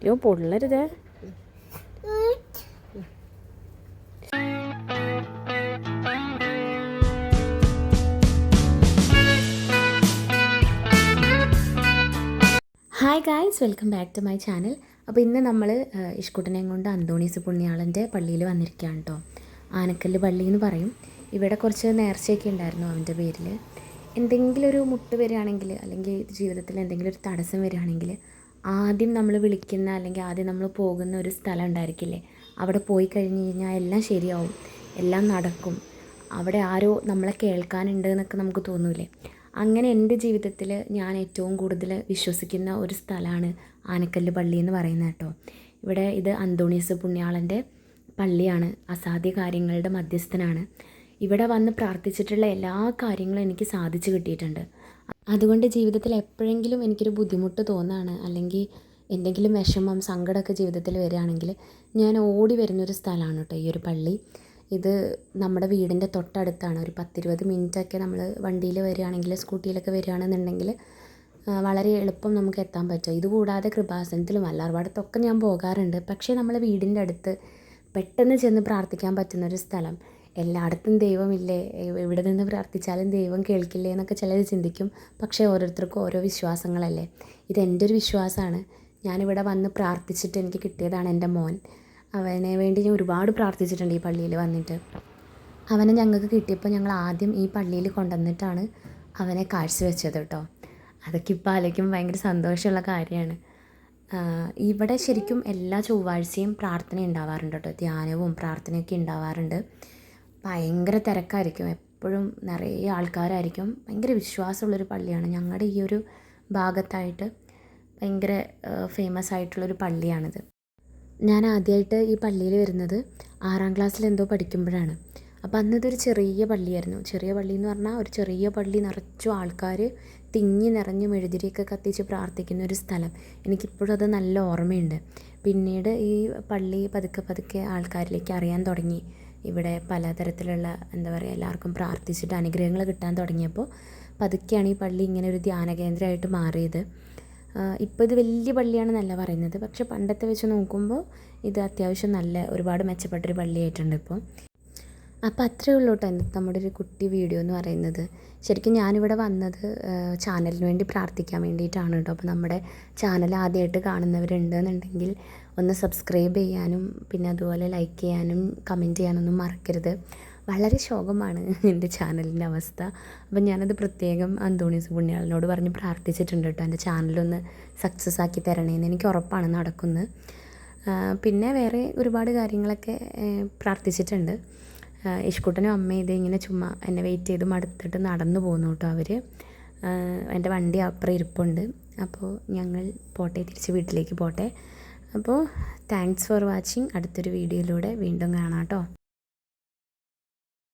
യോ പൊള്ളരുതേ. Hi guys, welcome back to my channel. അപ്പോൾ ഇന്ന് നമ്മൾ ഇഷ്കുട്ടനെയും കൊണ്ട് അന്തോണീസ് പുണ്യാളൻ്റെ പള്ളിയിൽ വന്നിരിക്കുകയാണ് കേട്ടോ. ആനക്കല്ല് പള്ളി എന്ന് പറയും. ഇവിടെ കുറച്ച് നേർച്ചയൊക്കെ ഉണ്ടായിരുന്നു അവൻ്റെ പേരിൽ. എന്തെങ്കിലും ഒരു മുട്ട് വരികയാണെങ്കിൽ, അല്ലെങ്കിൽ ജീവിതത്തിൽ എന്തെങ്കിലും ഒരു തടസ്സം വരികയാണെങ്കിൽ ആദ്യം നമ്മൾ വിളിക്കുന്ന, അല്ലെങ്കിൽ ആദ്യം നമ്മൾ പോകുന്ന ഒരു സ്ഥലം ഉണ്ടായിരിക്കില്ലേ, അവിടെ പോയി കഴിഞ്ഞ് കഴിഞ്ഞാൽ എല്ലാം ശരിയാവും, എല്ലാം നടക്കും, അവിടെ ആരോ നമ്മളെ കേൾക്കാനുണ്ട് എന്നൊക്കെ നമുക്ക് തോന്നൂലേ. അങ്ങനെ എൻ്റെ ജീവിതത്തിൽ ഞാൻ ഏറ്റവും കൂടുതൽ വിശ്വസിക്കുന്ന ഒരു സ്ഥലമാണ് ആനക്കല്ല് പള്ളി എന്ന് പറയുന്നത് കേട്ടോ. ഇവിടെ ഇത് അന്തോണീസ് പുണ്യാളൻ്റെ പള്ളിയാണ്. അസാധ്യ കാര്യങ്ങളുടെ മധ്യസ്ഥനാണ്. ഇവിടെ വന്ന് പ്രാർത്ഥിച്ചിട്ടുള്ള എല്ലാ കാര്യങ്ങളും എനിക്ക് സാധിച്ചു കിട്ടിയിട്ടുണ്ട്. അതുകൊണ്ട് ജീവിതത്തിൽ എപ്പോഴെങ്കിലും എനിക്കൊരു ബുദ്ധിമുട്ട് തോന്നുകയാണ്, അല്ലെങ്കിൽ എന്തെങ്കിലും വിഷമം സങ്കടമൊക്കെ ജീവിതത്തിൽ വരികയാണെങ്കിൽ ഞാൻ ഓടി വരുന്നൊരു സ്ഥലമാണ് കേട്ടോ ഈ ഒരു പള്ളി. ഇത് നമ്മുടെ വീടിൻ്റെ തൊട്ടടുത്താണ്. ഒരു 10-20 മിനിറ്റൊക്കെ നമ്മൾ വണ്ടിയിൽ വരികയാണെങ്കിൽ, സ്കൂട്ടിയിലൊക്കെ വരികയാണെന്നുണ്ടെങ്കിൽ വളരെ എളുപ്പം നമുക്ക് എത്താൻ പറ്റും. ഇതുകൂടാതെ കൃപാസനത്തിലും വല്ലാർപാടത്തൊക്കെ ഞാൻ പോകാറുണ്ട്. പക്ഷേ നമ്മളെ വീടിൻ്റെ അടുത്ത് പെട്ടെന്ന് ചെന്ന് പ്രാർത്ഥിക്കാൻ പറ്റുന്നൊരു സ്ഥലം. എല്ലായിടത്തും ദൈവമില്ലേ, എവിടെ നിന്ന് പ്രാർത്ഥിച്ചാലും ദൈവം കേൾക്കില്ലേ എന്നൊക്കെ ചിലർ ചിന്തിക്കും. പക്ഷേ ഓരോരുത്തർക്കും ഓരോ വിശ്വാസങ്ങളല്ലേ. ഇതെൻ്റെ ഒരു വിശ്വാസമാണ്. ഞാനിവിടെ വന്ന് പ്രാർത്ഥിച്ചിട്ട് എനിക്ക് കിട്ടിയതാണ് എൻ്റെ മോൻ. അവനെ വേണ്ടി ഞാൻ ഒരുപാട് പ്രാർത്ഥിച്ചിട്ടുണ്ട് ഈ പള്ളിയിൽ വന്നിട്ട്. അവനെ ഞങ്ങൾക്ക് കിട്ടിയപ്പോൾ ഞങ്ങൾ ആദ്യം ഈ പള്ളിയിൽ കൊണ്ടുവന്നിട്ടാണ് അവനെ കാഴ്ചവെച്ചത് കേട്ടോ. അതൊക്കെ ഇപ്പോൾ ആലോചിക്കുമ്പോൾ ഭയങ്കര സന്തോഷമുള്ള കാര്യമാണ്. ഇവിടെ ശരിക്കും എല്ലാ ചൊവ്വാഴ്ചയും പ്രാർത്ഥന ഉണ്ടാവാറുണ്ട് കേട്ടോ. ധ്യാനവും പ്രാർത്ഥനയൊക്കെ ഉണ്ടാവാറുണ്ട്. ഭയങ്കര തിരക്കായിരിക്കും, എപ്പോഴും നിറയെ ആൾക്കാരായിരിക്കും. ഭയങ്കര വിശ്വാസമുള്ളൊരു പള്ളിയാണ്. ഞങ്ങളുടെ ഈ ഒരു ഭാഗത്തായിട്ട് ഭയങ്കര ഫേമസ് ആയിട്ടുള്ളൊരു പള്ളിയാണിത്. ഞാൻ ആദ്യമായിട്ട് ഈ പള്ളിയിൽ വരുന്നത് 6ാം ക്ലാസ്സിൽ എന്തോ പഠിക്കുമ്പോഴാണ്. അപ്പോൾ അന്ന് ഇതൊരു ചെറിയ പള്ളിയായിരുന്നു. ചെറിയ പള്ളി എന്ന് പറഞ്ഞാൽ ഒരു ചെറിയ പള്ളി, നിറച്ചു ആൾക്കാർ തിങ്ങി നിറഞ്ഞ് മെഴുതിരിയൊക്കെ കത്തിച്ച് പ്രാർത്ഥിക്കുന്ന ഒരു സ്ഥലം. എനിക്കിപ്പോഴും അത് നല്ല ഓർമ്മയുണ്ട്. പിന്നീട് ഈ പള്ളി പതുക്കെ പതുക്കെ ആൾക്കാരിലേക്ക് അറിയാൻ തുടങ്ങി. ഇവിടെ പലതരത്തിലുള്ള എന്താ പറയുക, എല്ലാവർക്കും പ്രാർത്ഥിച്ചിട്ട് അനുഗ്രഹങ്ങൾ കിട്ടാൻ തുടങ്ങിയപ്പോൾ പതുക്കെയാണ് ഈ പള്ളി ഇങ്ങനെ ഒരു ധ്യാന കേന്ദ്രമായിട്ട് മാറിയത്. ഇപ്പോൾ ഇത് വലിയ പള്ളിയാണെന്നല്ല പറയുന്നത്, പക്ഷെ പണ്ടത്തെ വെച്ച് നോക്കുമ്പോൾ ഇത് അത്യാവശ്യം നല്ല ഒരുപാട് മെച്ചപ്പെട്ടൊരു പള്ളിയായിട്ടുണ്ട് ഇപ്പോൾ. അപ്പോൾ അത്രയേ ഉള്ളൂ കേട്ടോ നമ്മുടെ ഒരു കുട്ടി വീഡിയോ എന്ന് പറയുന്നത്. ശരിക്കും ഞാനിവിടെ വന്നത് ചാനലിന് വേണ്ടി പ്രാർത്ഥിക്കാൻ വേണ്ടിയിട്ടാണ് കേട്ടോ. അപ്പോൾ നമ്മുടെ ചാനൽ ആദ്യമായിട്ട് കാണുന്നവരുണ്ടെന്നുണ്ടെങ്കിൽ ഒന്ന് സബ്സ്ക്രൈബ് ചെയ്യാനും, പിന്നെ അതുപോലെ ലൈക്ക് ചെയ്യാനും കമൻറ്റ് ചെയ്യാനൊന്നും മറക്കരുത്. വളരെ ശോകമാണ് എൻ്റെ ചാനലിൻ്റെ അവസ്ഥ. അപ്പം ഞാനത് പ്രത്യേകം അന്തോണീസ് പുണ്യാളനോട് പറഞ്ഞ് പ്രാർത്ഥിച്ചിട്ടുണ്ട് കേട്ടോ, എൻ്റെ ചാനലൊന്ന് സക്സസ് ആക്കി തരണേന്ന്. എനിക്ക് ഉറപ്പാണ് നടക്കുന്നത്. പിന്നെ വേറെ ഒരുപാട് കാര്യങ്ങളൊക്കെ പ്രാർത്ഥിച്ചിട്ടുണ്ട്. ഇഷ്കുട്ടനും അമ്മയും ഇത് ഇങ്ങനെ ചുമ്മാ എന്നെ വെയിറ്റ് ചെയ്ത് മടുത്തിട്ട് നടന്നു പോകുന്നു കേട്ടോ അവർ. എൻ്റെ വണ്ടി അപ്പുറം ഇരിപ്പുണ്ട്. അപ്പോൾ ഞങ്ങൾ പോട്ടെ, തിരിച്ച് വീട്ടിലേക്ക് പോട്ടെ. അപ്പോൾ താങ്ക്സ് ഫോർ വാച്ചിങ്. അടുത്തൊരു വീഡിയോയിലൂടെ വീണ്ടും കാണാം കേട്ടോ.